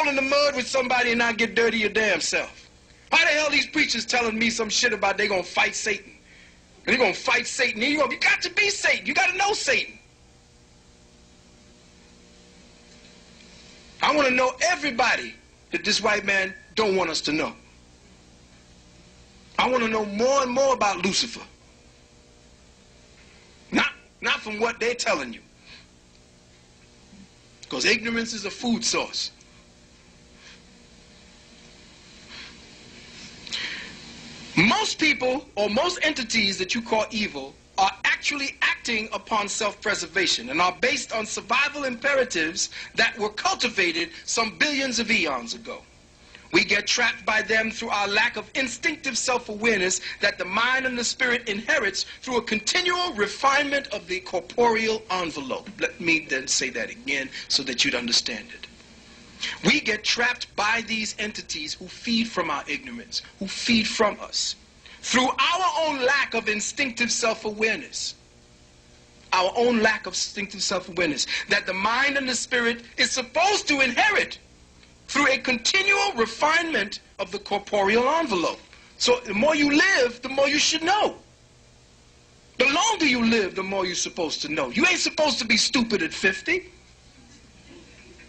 in the mud with somebody and not get dirty your damn self? Why the hell these preachers telling me some shit about they gonna fight Satan? And they're gonna fight Satan. You got to be Satan. You got to know Satan. I want to know everybody that this white man don't want us to know. I want to know more and more about Lucifer. Not from what they're telling you. Because ignorance is a food source. Most people, or most entities that you call evil, are actually acting upon self-preservation and are based on survival imperatives that were cultivated some billions of eons ago. We get trapped by them through our lack of instinctive self-awareness that the mind and the spirit inherits through a continual refinement of the corporeal envelope. Let me then say that again so that you'd understand it. We get trapped by these entities who feed from our ignorance, who feed from us, through our own lack of instinctive self-awareness. Our own lack of instinctive self-awareness that the mind and the spirit is supposed to inherit through a continual refinement of the corporeal envelope. So the more you live, the more you should know. The longer you live, the more you're supposed to know. You ain't supposed to be stupid at 50.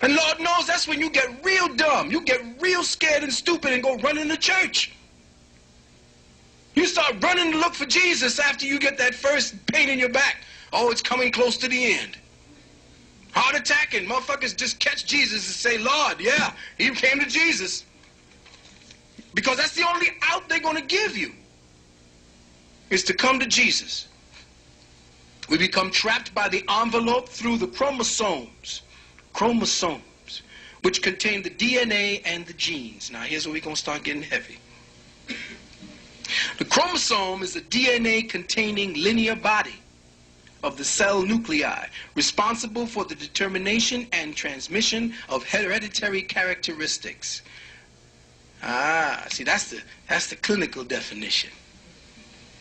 And Lord knows that's when you get real dumb. You get real scared and stupid and go running to church. You start running to look for Jesus after you get that first pain in your back. Oh, it's coming close to the end. Heart attack and motherfuckers just catch Jesus and say, Lord, yeah, he came to Jesus. Because that's the only out they're going to give you, is to come to Jesus. We become trapped by the envelope through the chromosomes, which contain the DNA and the genes. Now here's where we're going to start getting heavy. The chromosome is a DNA-containing linear body of the cell nuclei, responsible for the determination and transmission of hereditary characteristics. See, that's the clinical definition.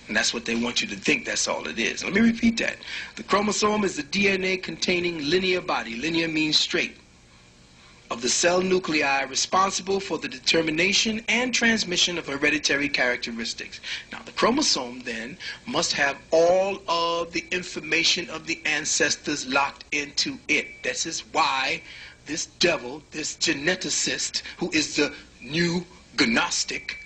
And that's what they want you to think that's all it is. Let me repeat that. The chromosome is the DNA-containing linear body. Linear means straight. Of the cell nuclei responsible for the determination and transmission of hereditary characteristics. Now, the chromosome then must have all of the information of the ancestors locked into it. This is why this devil, this geneticist, who is the new Gnostic,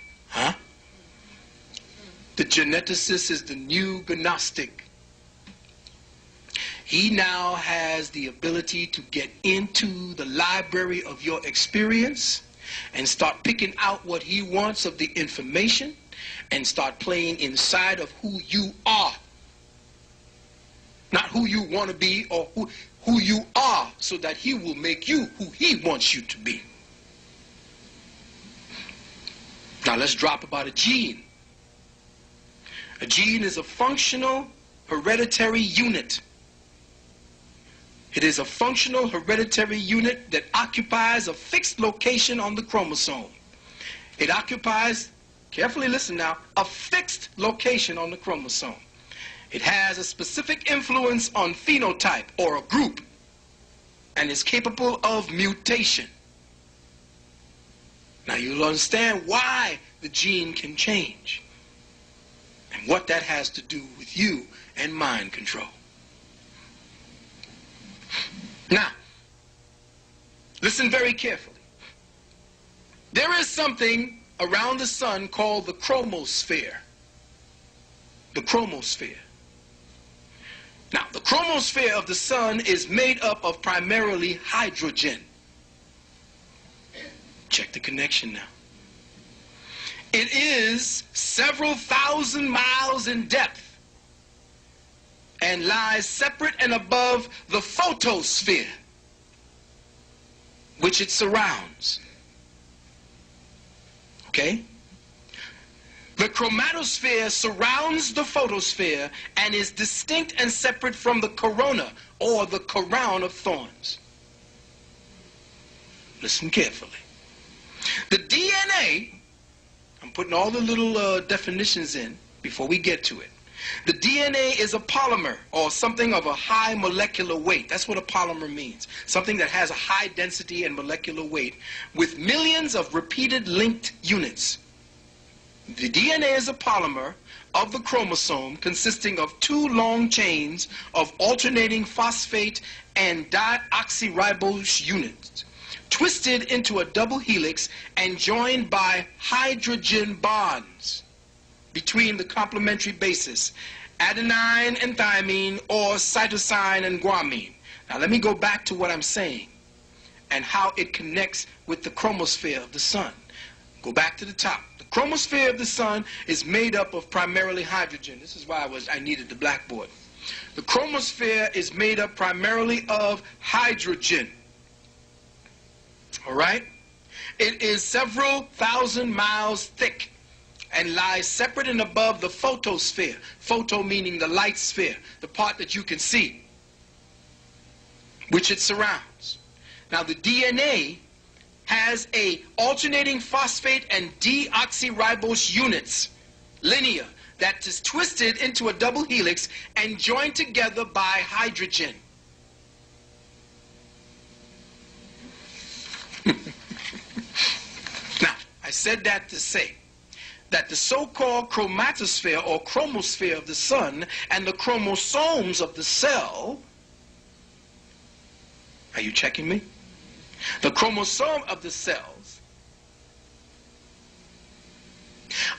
the geneticist is the new Gnostic. He now has the ability to get into the library of your experience and start picking out what he wants of the information and start playing inside of who you are. Not who you want to be or who you are, so that he will make you who he wants you to be. Now let's drop about a gene. A gene is a functional hereditary unit. It is a functional hereditary unit that occupies a fixed location on the chromosome. It occupies, carefully listen now, a fixed location on the chromosome. It has a specific influence on phenotype or a group and is capable of mutation. Now you'll understand why the gene can change and what that has to do with you and mind control. Now, listen very carefully. There is something around the sun called the chromosphere. The chromosphere. Now, the chromosphere of the sun is made up of primarily hydrogen. Check the connection now. It is several thousand miles in depth and lies separate and above the photosphere, which it surrounds. Okay? The chromatosphere surrounds the photosphere and is distinct and separate from the corona, or the crown of thorns. Listen carefully. The DNA, I'm putting all the little definitions in before we get to it. The DNA is a polymer, or something of a high molecular weight. That's what a polymer means. Something that has a high density and molecular weight with millions of repeated linked units. The DNA is a polymer of the chromosome consisting of two long chains of alternating phosphate and deoxyribose units, twisted into a double helix and joined by hydrogen bonds between the complementary bases, adenine and thymine, or cytosine and guanine. Now let me go back to what I'm saying and how it connects with the chromosphere of the sun. Go back to the top. The chromosphere of the sun is made up of primarily hydrogen. This is why I needed the blackboard. The chromosphere is made up primarily of hydrogen. All right? It is several thousand miles thick and lies separate and above the photosphere. Photo meaning the light sphere, the part that you can see, which it surrounds. Now the DNA has a alternating phosphate and deoxyribose units, linear, that is twisted into a double helix and joined together by hydrogen. Now, I said that to say that the so-called chromatosphere or chromosphere of the sun and the chromosomes of the cell, are you checking me? The chromosome of the cells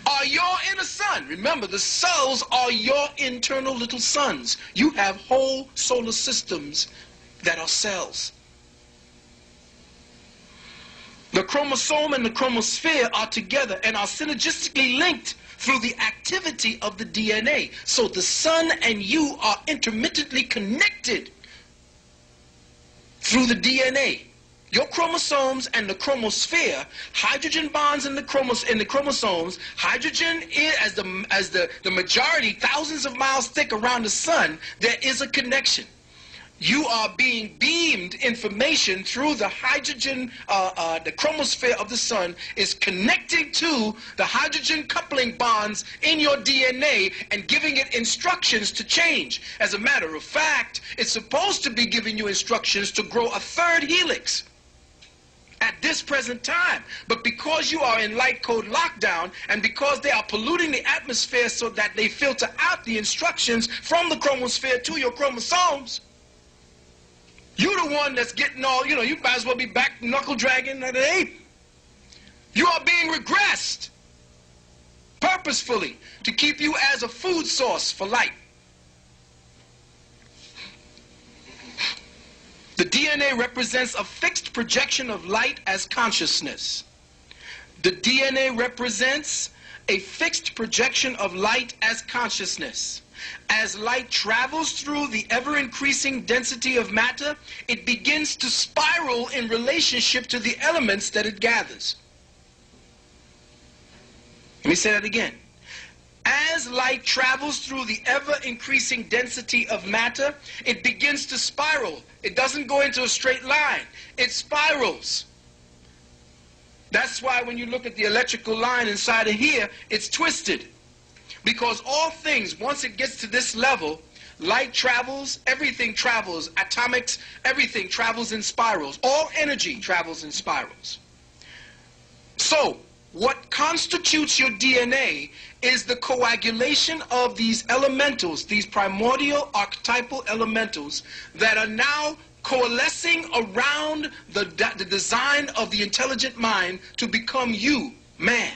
are your inner sun. Remember, the cells are your internal little suns. You have whole solar systems that are cells. The chromosome and the chromosphere are together and are synergistically linked through the activity of the DNA. So the sun and you are intermittently connected through the DNA. Your chromosomes and the chromosphere, hydrogen bonds in the chromosomes, hydrogen as the majority, thousands of miles thick around the sun, there is a connection. You are being beamed information through the hydrogen, the chromosphere of the sun is connecting to the hydrogen coupling bonds in your DNA and giving it instructions to change. As a matter of fact, it's supposed to be giving you instructions to grow a third helix at this present time. But because you are in light code lockdown and because they are polluting the atmosphere so that they filter out the instructions from the chromosphere to your chromosomes, you're the one that's getting all, you might as well be back knuckle dragging at an ape. You are being regressed purposefully to keep you as a food source for light. The DNA represents a fixed projection of light as consciousness. The DNA represents a fixed projection of light as consciousness. As light travels through the ever-increasing density of matter, it begins to spiral in relationship to the elements that it gathers. Let me say that again. As light travels through the ever-increasing density of matter, it begins to spiral. It doesn't go into a straight line. It spirals. That's why when you look at the electrical line inside of here, it's twisted. Because all things, once it gets to this level, light travels, everything travels, atomics, everything travels in spirals. All energy travels in spirals. So, what constitutes your DNA is the coagulation of these elementals, these primordial archetypal elementals that are now coalescing around the design of the intelligent mind to become you, man.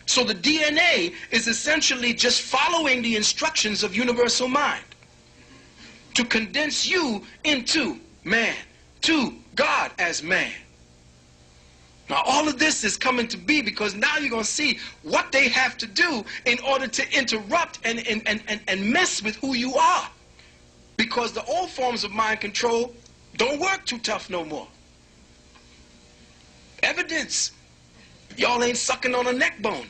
So the DNA is essentially just following the instructions of universal mind to condense you into man, to God as man. Now all of this is coming to be because now you're going to see what they have to do in order to interrupt and mess with who you are. Because the old forms of mind control don't work too tough no more. Evidence. Y'all ain't sucking on a neck bone.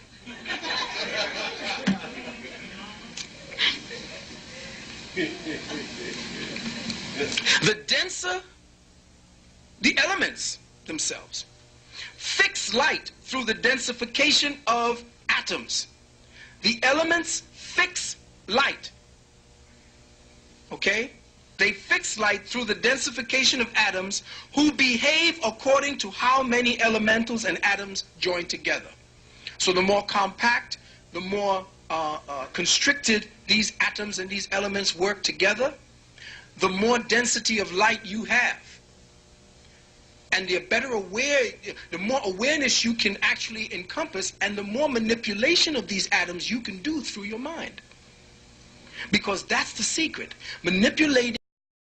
The denser the elements themselves fix light through the densification of atoms. The elements fix light. Okay? They fix light through the densification of atoms who behave according to how many elementals and atoms join together. So the more compact, the more constricted these atoms and these elements work together, the more density of light you have. And the more awareness you can actually encompass, and the more manipulation of these atoms you can do through your mind. Because that's the secret. Manipulating